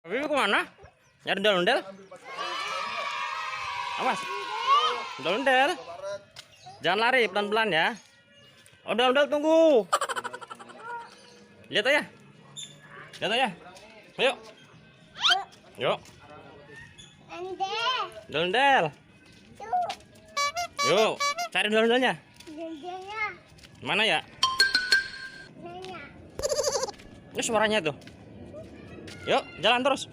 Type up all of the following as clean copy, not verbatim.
Bibi kemana? Nyari ondel-ondel? Awas. Ondel-ondel. Jangan lari, pelan-pelan ya. Ondel-ondel tunggu. Lihat aja. Lihat aja. Ayo. Yuk. Ondel-ondel. Yuk, cari ondel-ondelnya. Mana ya? Ini suaranya tuh. Yuk, jalan terus.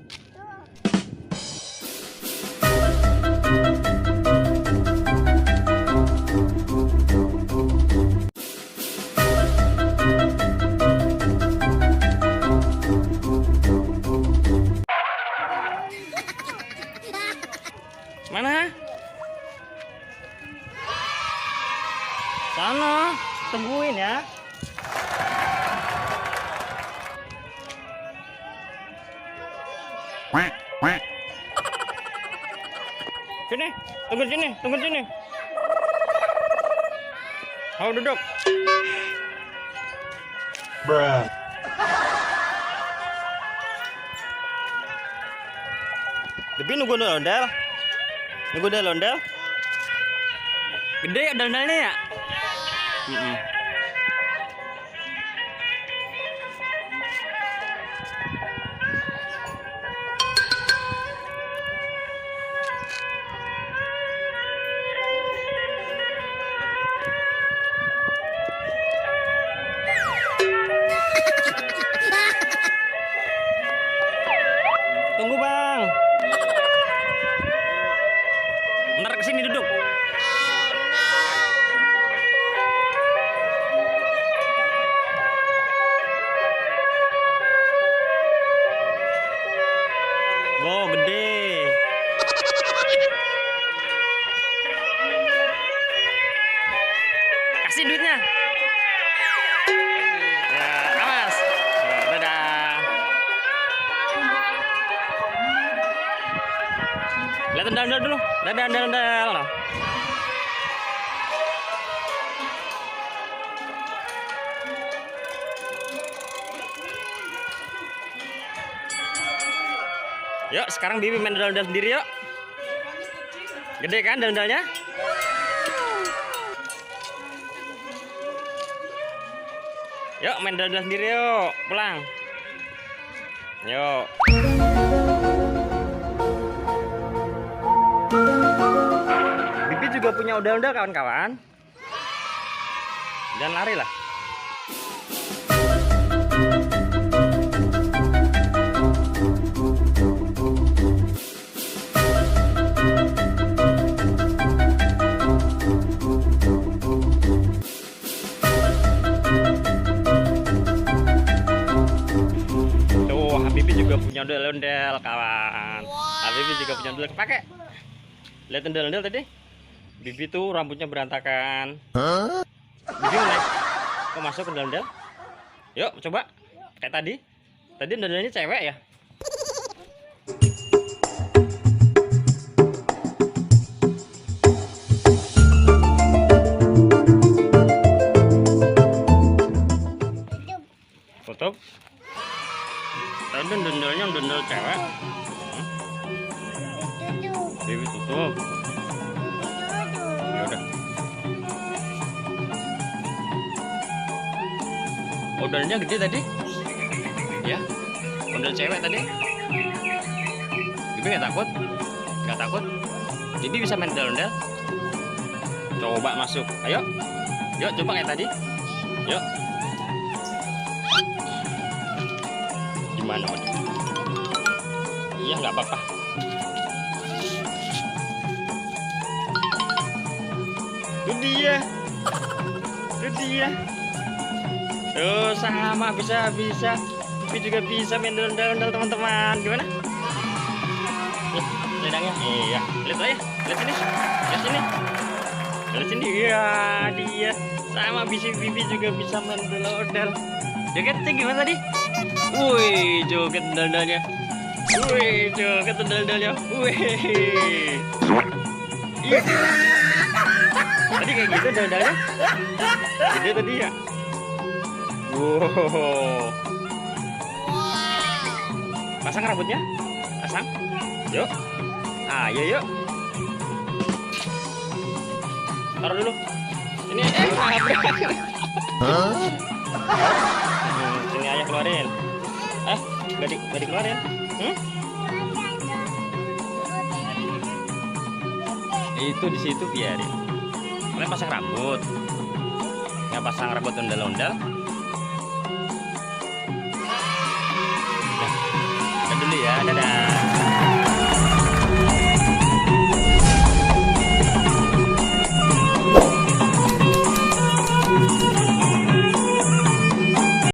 Mana? Sana, tungguin ya. Sini, tunggu sini, tunggu sini. Mau duduk. Bruh. Lebih nunggu ondel. Nunggu ondel. Gede ondel-ondelnya ya? Tunggu bang. Ntar kesini duduk. Wow, gede. Kasih duitnya. Ya, awas. Dadah. Lihat ondel-ondel dulu. Dadah ondel-ondel. Yuk, sekarang Bibi main ondel-ondel sendiri yuk. Gede kan ondel-ondelnya? Yuk, main ondel-ondel sendiri yuk. Pulang. Yuk. Bibi juga punya ondel-ondel kawan-kawan. Jangan lari lah. Tuh, Habibi juga punya ondel-ondel kawan. Habibi juga punya ondel. Pakai. Lihat ondel-ondel tadi. Bibi tuh rambutnya berantakan. Bibi naik. Kok masuk ondel-ondel? Yuk, coba. Kayak tadi. Tadi ondel-ondelnya cewek ya? Tutup. Tadi ondel-ondelnya ondel cewek. Bibi tutup. Ya udah. Ondalnya gede tadi. Ya. Ondel cewek tadi. Bibi nggak takut? Nggak takut? Bibi bisa main ondel-ondel. Coba masuk. Ayo. Yuk, coba kayak tadi. Yuk. Gimana? Iya, nggak apa-apa. Itu dia. Tuh sama bisa. Tapi juga bisa main ondel-ondel teman-teman. Gimana? Nih, lidangnya. Iya. Lihat aja. Lihat sini. Lihat sini. Iya, dia. Sama Bibi juga bisa main ondel-ondel. Jogetnya gimana tadi? Wih, joget ondel-ondelnya. Wih. Iya. Tadi kayak gitu ondel-ondelnya. Gede tadi ya. Wow. Pasang rambutnya. Pasang. Yuk. Ayo yuk. Taruh dulu. Ini nabrak. Sini ayah keluarin. Gak dikeluarin. Itu di situ biarin. Kalian pasang rambut. Nggak pasang rambut ondel-ondel. Udah dulu ya, dadah.